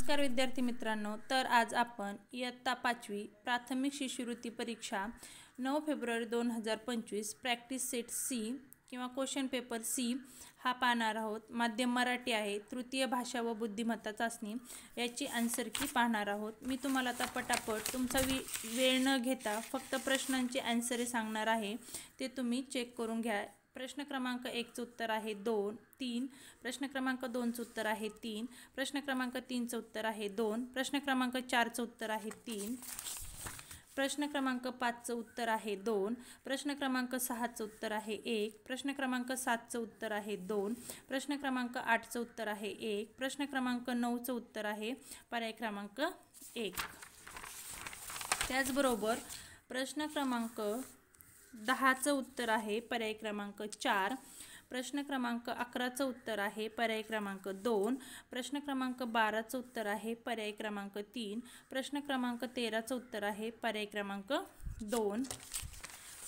नमस्कार विद्यार्थी मित्रांनो, तर आज आपण इयत्ता 5वी प्राथमिक शिष्यवृत्ती परीक्षा 9 फेब्रुवारी 2025 प्रॅक्टिस सेट सी किंवा क्वेश्चन पेपर सी हा पाहणार आहोत। माध्यम मराठी आहे, तृतीय भाषा व बुद्धिमत्ता चाचणी याची आन्सर की पाहणार आहोत। मी तुम्हाला आता पटापट तुमचा वेळ न घेता फक्त प्रश्नांची आन्सरे सांगणार आहे, ते तुम्ही चेक करून घ्या। प्रश्न क्रमांक 1 चं उत्तर आहे 2, 3, प्रश्न क्रमांक 2 चं उत्तर आहे 3, प्रश्न क्रमांक 3 चं उत्तर आहे 2, प्रश्न क्रमांक 4 चं उत्तर आहे 3, प्रश्न क्रमांक 5 चं उत्तर आहे 2, प्रश्न क्रमांक 6 चं उत्तर आहे 1, प्रश्न क्रमांक 7 चं उत्तर आहे 2, प्रश्न क्रमांक 8 चं उत्तर आहे 1, प्रश्न क्रमांक 9 चं उत्तर आहे पर्याय क्रमांक 1। त्याचबरोबर प्रश्न क्रमांक 10 चं उत्तर आहे पर्याय क्रमांक 4, प्रश्न क्रमांक 11 चं उत्तर आहे पर्याय क्रमांक 2, प्रश्न क्रमांक 12 चं उत्तर आहे पर्याय क्रमांक 3, प्रश्न क्रमांक 13 चं उत्तर आहे पर्याय क्रमांक 2।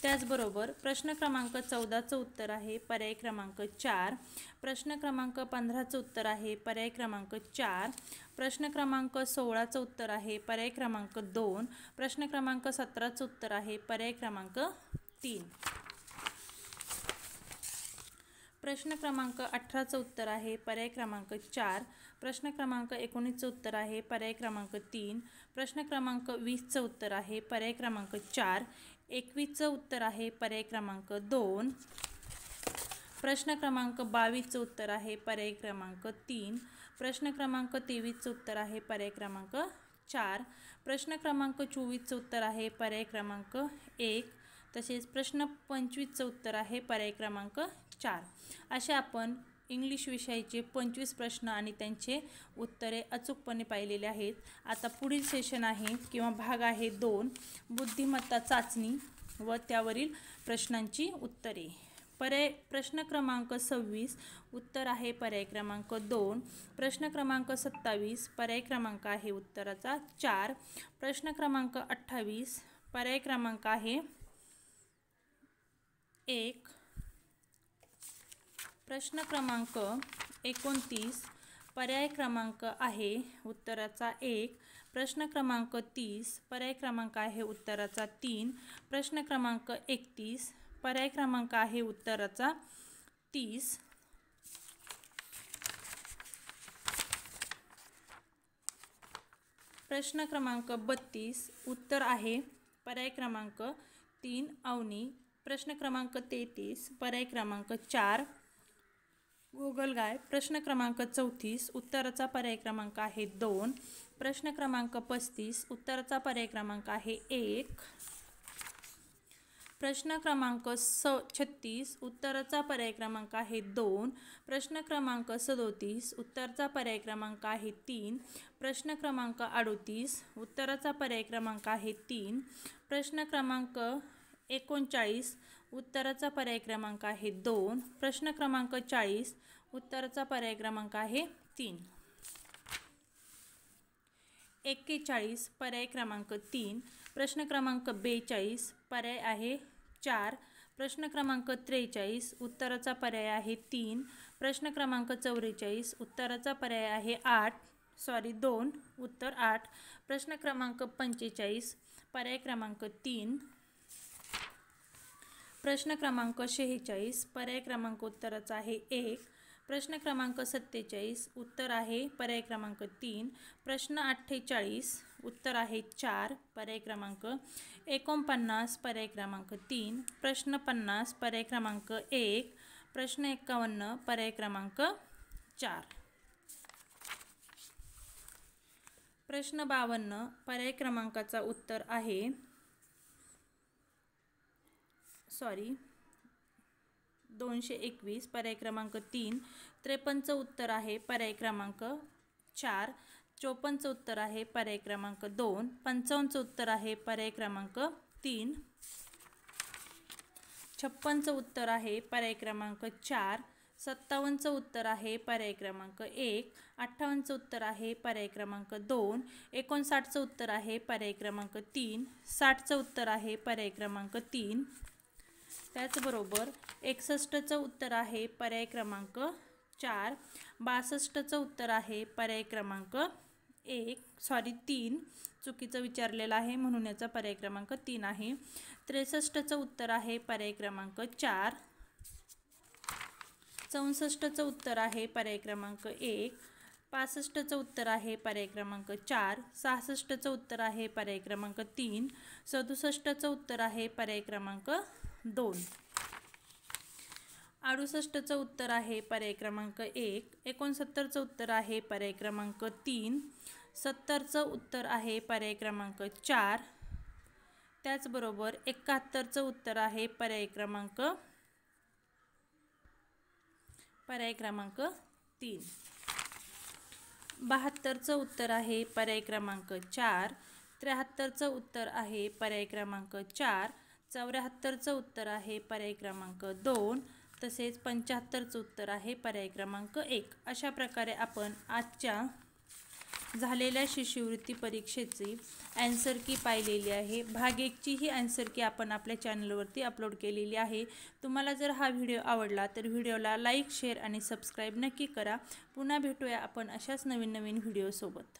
त्याचबरोबर प्रश्न क्रमांक 14 चं उत्तर आहे पर्याय क्रमांक 4, प्रश्न क्रमांक 15 चं उत्तर आहे पर्याय क्रमांक 4, प्रश्न क्रमांक 16 चं उत्तर आहे पर्याय क्रमांक 2, प्रश्न क्रमांक 17 चं उत्तर आहे पर्याय क्रमांक 3, प्रश्न क्रमांक 18 चं उत्तर आहे पर्याय क्रमांक 4, प्रश्न क्रमांक 19 चं उत्तर आहे पर्याय क्रमांक 3, प्रश्न क्रमांक 20 चं उत्तर आहे पर्याय क्रमांक 4, 21 चं उत्तर आहे पर्याय क्रमांक 2, प्रश्न क्रमांक 22 चं उत्तर आहे पर्याय क्रमांक 3, प्रश्न क्रमांक 23 चं उत्तर आहे पर्याय क्रमांक 4, प्रश्न क्रमांक 24 चं उत्तर आहे पर्याय क्रमांक 1, तसेच प्रश्न 25 चं उत्तर आहे पर्याय क्रमांक 4। असे आपण इंग्लिश विषयाचे 25 प्रश्न आणि त्यांचे उत्तरे अचूकपणे पाहिलेले आहेत। आता पुढील सेशन आहे किंवा भाग आहे 2, बुद्धिमत्ता चाचणी व त्यावरील प्रश्नांची उत्तरे। प्रश्न क्रमांक 26 उत्तर आहे पर्याय क्रमांक 2, प्रश्न क्रमांक 27 पर्याय क्रमांक आहे उत्तराचा 4, प्रश्न क्रमांक 28 पर्याय क्रमांक आहे 1, प्रश्न क्रमांक 29 पर्याय क्रमांक आहे उत्तराचा 1, प्रश्न क्रमांक 30 पर्याय क्रमांक आहे उत्तराचा 3, प्रश्न क्रमांक 31 पर्याय क्रमांक आहे उत्तराचा 30, प्रश्न क्रमांक 32 उत्तर आहे पर्याय क्रमांक 3 अवनी, प्रश्न क्रमांक 33 पर्याय क्रमांक 4 गोगलगाय, प्रश्न क्रमांक 34 उत्तराचा पर्याय क्रमांक आहे 2, प्रश्न क्रमांक 35 उत्तराचा पर्याय क्रमांक आहे 1, प्रश्न क्रमांक 36 उत्तराचा पर्याय क्रमांक आहे 2, प्रश्न क्रमांक 37 उत्तराचा पर्याय क्रमांक आहे 3, प्रश्न क्रमांक 38 उत्तराचा पर्याय क्रमांक आहे 3, प्रश्न क्रमांक 39 उत्तराचा पर्याय क्रमांक आहे 2, प्रश्न क्रमांक 40 उत्तराचा पर्याय क्रमांक आहे 3, 41 पर्याय क्रमांक 3, प्रश्न क्रमांक 42 पर्याय आहे 4, प्रश्न क्रमांक 43 उत्तराचा पर्याय आहे 3, प्रश्न क्रमांक 44 उत्तराचा पर्याय आहे 2 उत्तर 8, प्रश्न क्रमांक 45 पर्याय क्रमांक 3, प्रश्न क्रमांक 46 पर्याय क्रमांक उत्तराचा आहे 1, प्रश्न क्रमांक 47 उत्तर आहे पर्याय क्रमांक 3, प्रश्न 48 उत्तर आहे 4 पर्याय क्रमांक 49 पर्याय क्रमांक 3, प्रश्न 50 पर्याय क्रमांक 1, प्रश्न 51 पर्याय क्रमांक 4, प्रश्न 52 पर्याय क्रमांकाचा उत्तर आहे 221 पर्याय क्रमांक 3, 53 उत्तर आहे पर्याय क्रमांक 4, 54 उत्तर आहे पर्याय क्रमांक 2, 55 उत्तर आहे पर्याय क्रमांक 3, 56 उत्तर आहे पर्याय क्रमांक 4, 57 उत्तर आहे पर्याय क्रमांक 1, 58 उत्तर आहे पर्याय क्रमांक 2, 59 उत्तर आहे पर्याय क्रमांक 3, 60 उत्तर आहे पर्याय क्रमांक 3, त्याचबरोबर 61 उत्तर आहे पर्याय क्रमांक 4, 62 उत्तर आहे पर्याय क्रमांक 3 चुकीचं विचारलेलं आहे म्हणून याचा पर्याय क्रमांक 3 आहे. 63चं उत्तर आहे पर्याय क्रमांक 4. 64चं उत्तर आहे पर्याय क्रमांक 1. 65चं उत्तर आहे पर्याय क्रमांक 4. 66चं उत्तर आहे पर्याय क्रमांक 3. 67चं उत्तर आहे पर्याय क्रमांक 2. 68चं उत्तर आहे पर्याय क्रमांक 1. 69चं उत्तर आहे पर्याय क्रमांक 3. 70चं उत्तर आहे पर्याय क्रमांक 4. त्याचबरोबर 71चं उत्तर आहे पर्याय क्रमांक 3. 72चं उत्तर आहे पर्याय क्रमांक 4. 73चं उत्तर आहे पर्याय क्रमांक 4. 74चं उत्तर आहे पर्याय क्रमांक 2. तसेच 75चं उत्तर आहे पर्याय क्रमांक 1. अशा प्रकारे आपण आजच्या झालेल्या शिष्यवृत्ती परीक्षेची ॲन्सर की पाहिलेली आहे. भाग 1ची ही ॲन्सर की आपण आपल्या चॅनलवरती अपलोड केलेली आहे. तुम्हाला जर हा व्हिडिओ आवडला तर व्हिडिओला लाईक, शेअर आणि सबस्क्राईब नक्की करा. पुन्हा भेटूया आपण अशाच नवीन व्हिडिओसोबत.